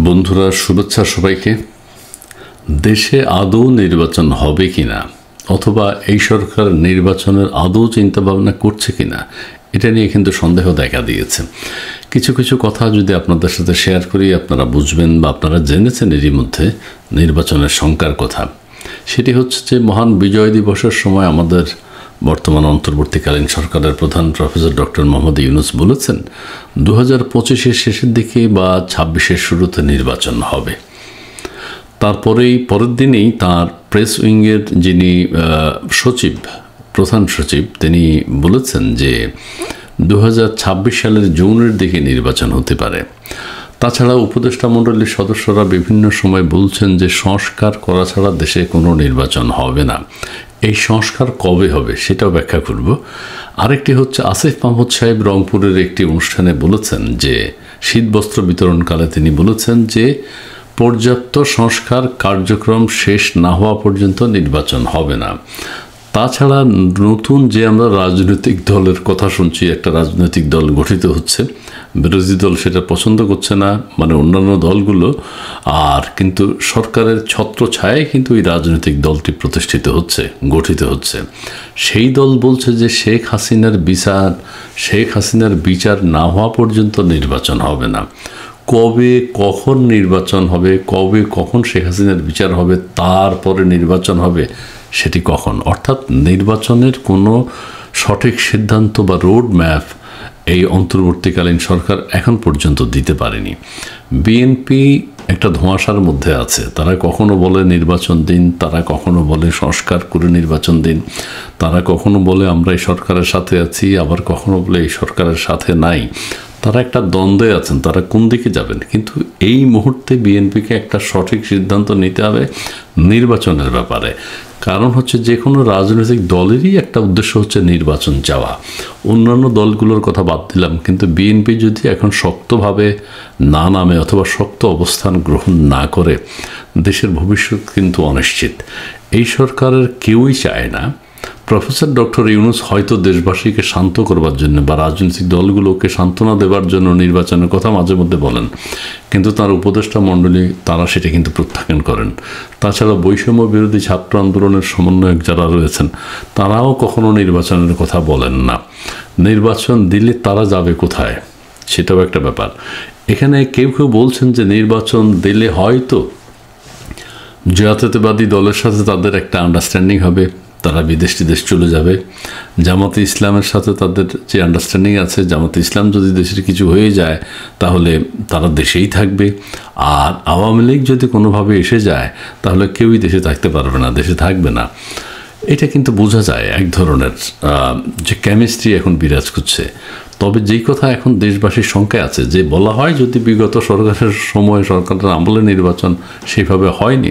বন্ধুরা, শুভেচ্ছা সবাইকে। দেশে আদৌ নির্বাচন হবে কিনা, অথবা এই সরকার নির্বাচনের আদৌ চিন্তাভাবনা করছে কিনা, এটা নিয়ে কিন্তু সন্দেহ দেখা দিয়েছে। কিছু কিছু কথা যদি আপনাদের সাথে শেয়ার করি, আপনারা বুঝবেন বা আপনারা জেনেছেন এরই মধ্যে নির্বাচনের শঙ্কার কথা। সেটি হচ্ছে যে মহান বিজয় দিবসের সময় আমাদের বর্তমান অন্তর্বর্তীকালীন সরকারের প্রধান প্রফেসর ডক্টর মোহাম্মদ ইউনূস বলেছেন 2025-এর শেষের দিকে বা 26-এর শুরুতে নির্বাচন হবে। তারপরেই পরের দিনেই তার প্রেস উইংয়ের যিনি প্রধান সচিব, তিনি বলেছেন যে 2026 সালের জুনের দিকে নির্বাচন হতে পারে। তাছাড়া উপদেষ্টা মণ্ডলীর সদস্যরা বিভিন্ন সময় বলছেন যে সংস্কার করা ছাড়া দেশে কোনো নির্বাচন হবে না। এই সংস্কার কবে হবে সেটাও ব্যাখ্যা করব। আরেকটি হচ্ছে আসিফ মাহমুদ সাহেব রংপুরের একটি অনুষ্ঠানে বলেছেন যে শীতবস্ত্র বিতরণকালে তিনি বলেছেন যে পর্যাপ্ত সংস্কার কার্যক্রম শেষ না হওয়া পর্যন্ত নির্বাচন হবে না। তাছাড়া নতুন যে আমরা রাজনৈতিক দলের কথা শুনছি, একটা রাজনৈতিক দল গঠিত হচ্ছে, বিরোধী দল সেটা পছন্দ করছে না, মানে অন্যান্য দলগুলো, আর কিন্তু সরকারের ছত্রছায়ায় কিন্তু এই রাজনৈতিক দলটি প্রতিষ্ঠিত হচ্ছে, গঠিত হচ্ছে। সেই দল বলছে যে শেখ হাসিনার বিচার না হওয়া পর্যন্ত নির্বাচন হবে না। কবে কখন নির্বাচন হবে, কখন শেখ হাসিনার বিচার হবে, তারপরে নির্বাচন হবে, সেটি কখন, অর্থাৎ নির্বাচনের কোনো সঠিক সিদ্ধান্ত বা রোড ম্যাপ এই অন্তর্বর্তীকালীন সরকার এখন পর্যন্ত দিতে পারেনি। বিএনপি একটা ধোঁয়াশার মধ্যে আছে। তারা কখনো বলে নির্বাচন দিন, তারা কখনো বলে সংস্কার করে নির্বাচন দিন, তারা কখনো বলে আমরা এই সরকারের সাথে আছি, আবার কখনো বলে এই সরকারের সাথে নাই। তারা একটা দ্বন্দ্বে আছেন, তারা কোন দিকে যাবেন। কিন্তু এই মুহূর্তে বিএনপিকে একটা সঠিক সিদ্ধান্ত নিতে হবে নির্বাচনের ব্যাপারে। কারণ হচ্ছে যে কোনো রাজনৈতিক দলেরই একটা উদ্দেশ্য হচ্ছে নির্বাচন চাওয়া। অন্যান্য দলগুলোর কথা বাদ দিলাম, কিন্তু বিএনপি যদি এখন শক্তভাবে না নামে অথবা শক্ত অবস্থান গ্রহণ না করে, দেশের ভবিষ্যৎ কিন্তু অনিশ্চিত। এই সরকারের কেউই চায় না। প্রফেসর ডক্টর ইউনূস হয়তো দেশবাসীকে শান্ত করবার জন্য বা রাজনৈতিক দলগুলোকে সান্ত্বনা দেবার জন্য নির্বাচনের কথা মাঝে মধ্যে বলেন, কিন্তু তার উপদেষ্টা মণ্ডলী তারা সেটা কিন্তু প্রত্যাখ্যান করেন। তাছাড়া বৈষম্য বিরোধী ছাত্র আন্দোলনের সমন্বয়ক যারা রয়েছেন, তারাও কখনো নির্বাচনের কথা বলেন না। নির্বাচন দিলে তারা যাবে কোথায়, সেটাও একটা ব্যাপার। এখানে কেউ কেউ বলছেন যে নির্বাচন দিলে হয়তো জাতীয়তাবাদী দলের সাথে তাদের একটা আন্ডারস্ট্যান্ডিং হবে, তারা বিদেশ চলে যাবে। জামাতে ইসলামের সাথে তাদের যে আন্ডারস্ট্যান্ডিং আছে, জামাতে ইসলাম যদি দেশের কিছু হয়ে যায় তাহলে তারা দেশেই থাকবে। আর আওয়ামী লীগ যদি কোনোভাবে এসে যায় তাহলে কেউই দেশে থাকতে পারবে না, দেশে থাকবে না। এটা কিন্তু বোঝা যায় এক ধরনের যে কেমিস্ট্রি এখন বিরাজ করছে। তবে যেই কথা এখন দেশবাসীর শঙ্কায় আছে, যে বলা হয় যদি বিগত সরকারের সময় সরকারের আমলে নির্বাচন সেভাবে হয়নি,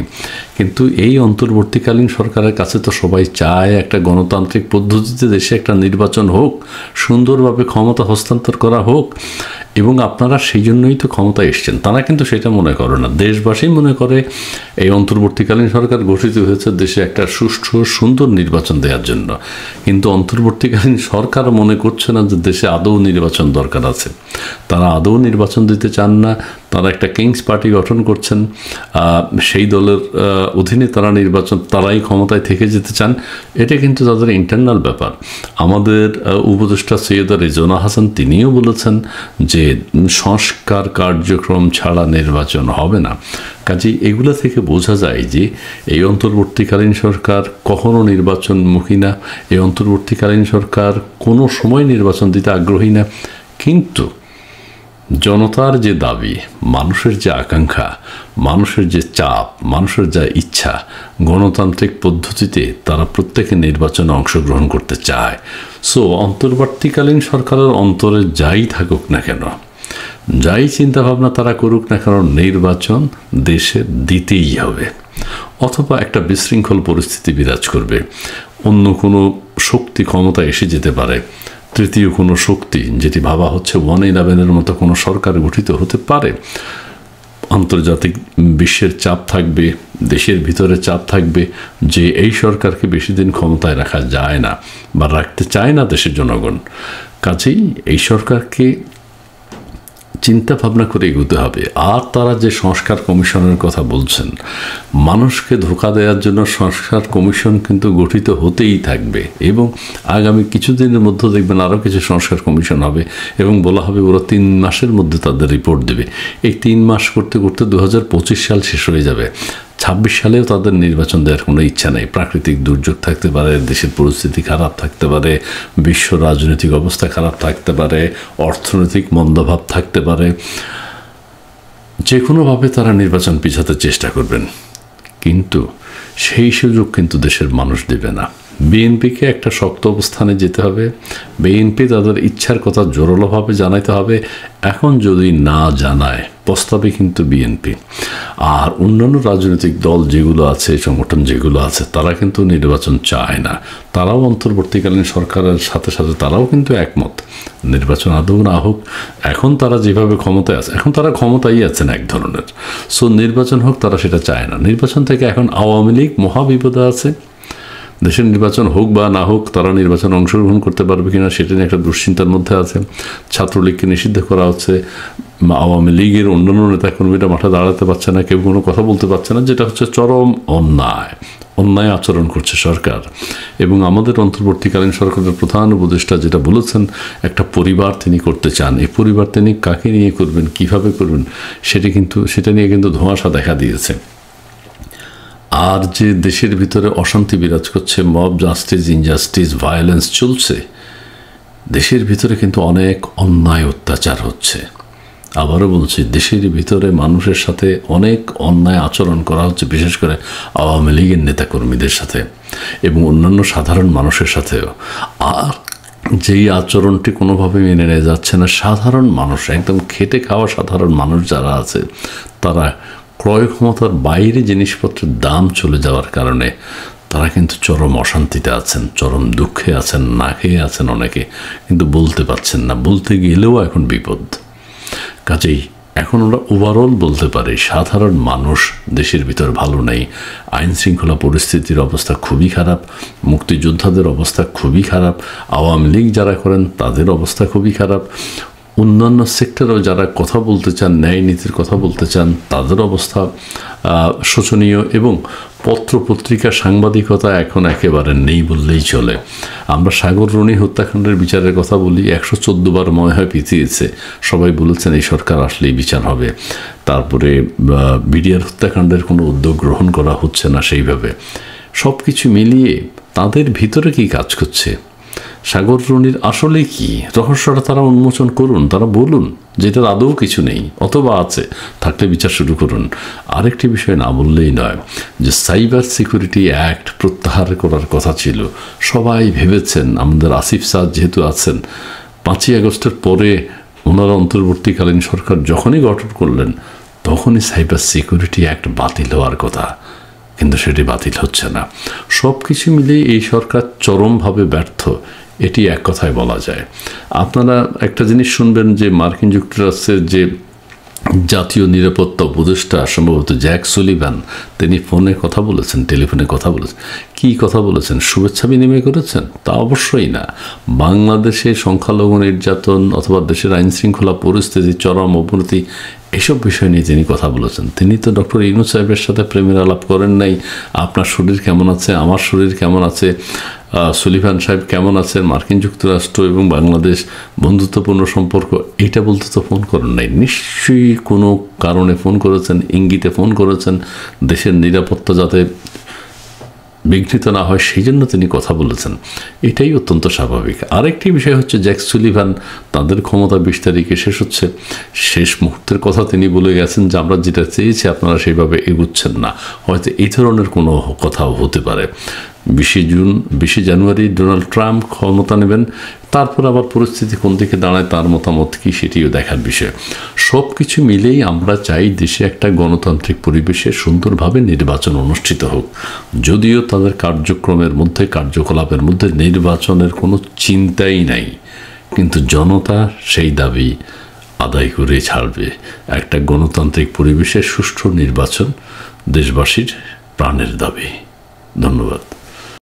কিন্তু এই অন্তর্বর্তীকালীন সরকারের কাছে তো সবাই চায় একটা গণতান্ত্রিক পদ্ধতিতে দেশে একটা নির্বাচন হোক, সুন্দরভাবে ক্ষমতা হস্তান্তর করা হোক, এবং আপনারা সেই জন্যই তো ক্ষমতায় এসছেন। তারা কিন্তু সেটা মনে করে না। দেশবাসী মনে করে এই অন্তর্বর্তীকালীন সরকার গঠিত হয়েছে দেশে একটা সুষ্ঠু সুন্দর নির্বাচন দেওয়ার জন্য, কিন্তু অন্তর্বর্তীকালীন সরকার মনে করছে না যে দেশে আদৌ নির্বাচন দরকার আছে। তারা আদৌ নির্বাচন দিতে চান না। তারা একটা কিংস পার্টি গঠন করছেন, সেই দলের অধীনে তারাই ক্ষমতায় থেকে যেতে চান। এটা কিন্তু তাদের ইন্টারনাল ব্যাপার। আমাদের উপদেষ্টা সৈয়দা রেজওয়ানা হাসান তিনিও বলেছেন যে সংস্কার কার্যক্রম ছাড়া নির্বাচন হবে না। কাজেই এগুলো থেকে বোঝা যায় যে এই অন্তর্বর্তীকালীন সরকার কখনো নির্বাচনমুখী না, এই অন্তর্বর্তীকালীন সরকার কোনো সময় নির্বাচন দিতে আগ্রহী না। কিন্তু জনতার যে দাবি, মানুষের যে আকাঙ্ক্ষা, মানুষের যে চাপ, মানুষের যা ইচ্ছা, গণতান্ত্রিক পদ্ধতিতে তারা প্রত্যেকে নির্বাচনে অংশগ্রহণ করতে চায়। সো অন্তর্বর্তীকালীন সরকারের অন্তরে যাই থাকুক না কেন, যাই চিন্তাভাবনা তারা করুক না কেন, নির্বাচন দেশে দিতেই হবে। অথবা একটা বিশৃঙ্খল পরিস্থিতি বিরাজ করবে, অন্য কোনো শক্তি ক্ষমতা এসে যেতে পারে, তৃতীয় কোনো শক্তি, যেটি ভাবা হচ্ছে 111-এর মতো কোনো সরকার গঠিত হতে পারে। আন্তর্জাতিক বিশ্বের চাপ থাকবে, দেশের ভিতরে চাপ থাকবে যে এই সরকারকে বেশি দিন ক্ষমতায় রাখা যায় না বা রাখতে চায় না দেশের জনগণ। কাজেই এই সরকারকে চিন্তা ভাবনা করে এগোতে হবে। আর তারা যে সংস্কার কমিশনের কথা বলছেন, মানুষকে ধোঁকা দেওয়ার জন্য সংস্কার কমিশন কিন্তু গঠিত হতেই থাকবে এবং আগামী কিছুদিনের মধ্যে দেখবেন আরও কিছু সংস্কার কমিশন হবে এবং বলা হবে ওরা 3 মাসের মধ্যে তাদের রিপোর্ট দেবে। এই 3 মাস করতে করতে 2025 সাল শেষ হয়ে যাবে। 26 সালেও তাদের নির্বাচন দেওয়ার কোনো ইচ্ছা নেই। প্রাকৃতিক দুর্যোগ থাকতে পারে, দেশের পরিস্থিতি খারাপ থাকতে পারে, বিশ্ব রাজনৈতিক অবস্থা খারাপ থাকতে পারে, অর্থনৈতিক মন্দাভাব থাকতে পারে, যে কোনোভাবে তারা নির্বাচন পিছাতে চেষ্টা করবেন, কিন্তু সেই সুযোগ কিন্তু দেশের মানুষ দেবে না। বিএনপিকে একটা শক্ত অবস্থানে যেতে হবে। বিএনপি তাদের ইচ্ছার কথা জোরালোভাবে জানাইতে হবে। এখন যদি না জানায় প্রস্তাবে কিন্তু বিএনপি আর অন্যান্য রাজনৈতিক দল যেগুলো আছে, সংগঠন যেগুলো আছে, তারা কিন্তু নির্বাচন চায় না। তারাও অন্তর্বর্তীকালীন সরকারের সাথে সাথে তারাও কিন্তু একমত নির্বাচন আদৌ না হোক। এখন তারা যেভাবে ক্ষমতায় আছে, এখন তারা ক্ষমতায় আছেন এক ধরনের, সো নির্বাচন হোক তারা সেটা চায় না। নির্বাচন থেকে এখন আওয়ামী লীগ মহাবিপদে আছে। দেশের নির্বাচন হোক বা না হোক, তারা নির্বাচনে অংশগ্রহণ করতে পারবে কিনা সেটা নিয়ে একটা দুশ্চিন্তার মধ্যে আছে। ছাত্রলীগকে নিষিদ্ধ করা হচ্ছে, আওয়ামী লীগের অন্যান্য নেতাকর্মীরা মাঠে দাঁড়াতে পারছে না, কেউ কোনো কথা বলতে পারছে না, যেটা হচ্ছে চরম অন্যায় আচরণ করছে সরকার। এবং আমাদের অন্তর্বর্তীকালীন সরকারের প্রধান উপদেষ্টা যেটা বলেছেন, একটা পরিবার তিনি করতে চান। এই পরিবার তিনি কাকে নিয়ে করবেন, কিভাবে করবেন, সেটা নিয়ে কিন্তু ধোঁয়াশা দেখা দিয়েছে। আর যে দেশের ভিতরে অশান্তি বিরাজ করছে, মব জাস্টিস, ইনজাস্টিস, ভায়োলেন্স চলছে, দেশের ভিতরে কিন্তু অনেক অন্যায় অত্যাচার হচ্ছে। আবারও বলছি, দেশের ভিতরে মানুষের সাথে অনেক অন্যায় আচরণ করা হচ্ছে, বিশেষ করে আওয়ামী লীগের নেতাকর্মীদের সাথে এবং অন্যান্য সাধারণ মানুষের সাথেও। আর যেই আচরণটি কোনোভাবে মেনে নেওয়া যাচ্ছে না, সাধারণ মানুষ, একদম খেটে খাওয়া সাধারণ মানুষ যারা আছে, তারা ক্রয় ক্ষমতার বাইরে জিনিসপত্রের দাম চলে যাওয়ার কারণে তারা কিন্তু চরম অশান্তিতে আছেন, চরম দুঃখে আছেন, না খেয়ে আছেন অনেকে, কিন্তু বলতে পারছেন না। বলতে গেলেও এখন বিপদ। কাজেই এখন আমরা ওভারঅল বলতে পারি সাধারণ মানুষ দেশের ভিতর ভালো নেই। আইন শৃঙ্খলা পরিস্থিতির অবস্থা খুবই খারাপ, মুক্তিযোদ্ধাদের অবস্থা খুবই খারাপ, আওয়ামী লীগ যারা করেন তাদের অবস্থা খুবই খারাপ, অন্যান্য সেক্টরেও যারা কথা বলতে চান, ন্যায় নীতির কথা বলতে চান, তাদের অবস্থা শোচনীয়। এবং পত্রপত্রিকা সাংবাদিকতা এখন একেবারে নেই বললেই চলে। আমরা সাগর রুনি হত্যাকাণ্ডের বিচারের কথা বলি, 114 বার মনে হয় পিছিয়েছে। সবাই বলেছেন এই সরকার আসলেই বিচার হবে। তারপরে বিডিআর হত্যাকাণ্ডের কোনো উদ্যোগ গ্রহণ করা হচ্ছে না সেইভাবে। সব কিছু মিলিয়ে তাদের ভিতরে কি কাজ করছে, সাগর রুনির আসলে কি রহস্যটা তারা উন্মোচন করুন, তারা বলুন যেটার আদৌ কিছু নেই, অথবা আছে, থাকলে বিচার শুরু করুন। আরেকটি বিষয় না বললেই নয়, যে সাইবার সিকিউরিটি অ্যাক্ট প্রত্যাহার করার কথা ছিল। সবাই ভেবেছেন, আমাদের আসিফ সাদ যেহেতু আছেন, 5ই আগস্টের পরে ওনারা অন্তর্বর্তীকালীন সরকার যখনই গঠন করলেন তখনই সাইবার সিকিউরিটি অ্যাক্ট বাতিল হওয়ার কথা, কিন্তু সেটি বাতিল হচ্ছে না। সব কিছু মিলিয়ে এই সরকার চরমভাবে ব্যর্থ, এটি এক কথায় বলা যায়। আপনারা একটা জিনিস শুনবেন যে মার্কিন যুক্তরাষ্ট্রের যে জাতীয় নিরাপত্তা উপদেষ্টা, সম্ভবত জ্যাক সুলিভান, তিনি ফোনে কথা বলেছেন, টেলিফোনে কথা বলেছেন। কী কথা বলেছেন? শুভেচ্ছা বিনিময় করেছেন? তা অবশ্যই না। বাংলাদেশে সংখ্যালঘু নির্যাতন অথবা দেশের আইনশৃঙ্খলা পরিস্থিতি চরম অবনতি, এসব বিষয় নিয়ে তিনি কথা বলেছেন। তিনি তো ডক্টর ইউনূস সাহেবের সাথে প্রেমের আলাপ করেন নাই, আপনার শরীর কেমন আছে, আমার শরীর কেমন আছে, সুলিভান সাহেব কেমন আছেন, মার্কিন যুক্তরাষ্ট্র এবং বাংলাদেশ বন্ধুত্বপূর্ণ সম্পর্ক, এইটা বলতে তো ফোন করেন নাই। নিশ্চয়ই কোনো কারণে ফোন করেছেন, ইঙ্গিতে ফোন করেছেন, দেশের নিরাপত্তা যাতে বিঘ্নিত না হয় সেই জন্য তিনি কথা বলেছেন। এটাই অত্যন্ত স্বাভাবিক। আরেকটি বিষয় হচ্ছে জ্যাক সুলিভান, তাদের ক্ষমতা 20 তারিখে শেষ হচ্ছে, শেষ মুহূর্তের কথা তিনি বলে গেছেন যে আমরা যেটা চেয়েছি আপনারা সেইভাবে এগুচ্ছেন না। হয়তো এই ধরনের কোনো কথাও হতে পারে। 20 জানুয়ারি ডোনাল্ড ট্রাম্প ক্ষমতা নেবেন, তারপর আবার পরিস্থিতি কোন দিকে দাঁড়ায়, তার মতামত কি সেটিও দেখার বিষয়। সব কিছু মিলেই আমরা চাই দেশে একটা গণতান্ত্রিক পরিবেশে সুন্দরভাবে নির্বাচন অনুষ্ঠিত হোক। যদিও তাদের কার্যক্রমের মধ্যে, কার্যকলাপের মধ্যে নির্বাচনের কোনো চিন্তাই নাই, কিন্তু জনতা সেই দাবি আদায় করে ছাড়বে। একটা গণতান্ত্রিক পরিবেশে সুষ্ঠু নির্বাচন দেশবাসীর প্রাণের দাবি। ধন্যবাদ।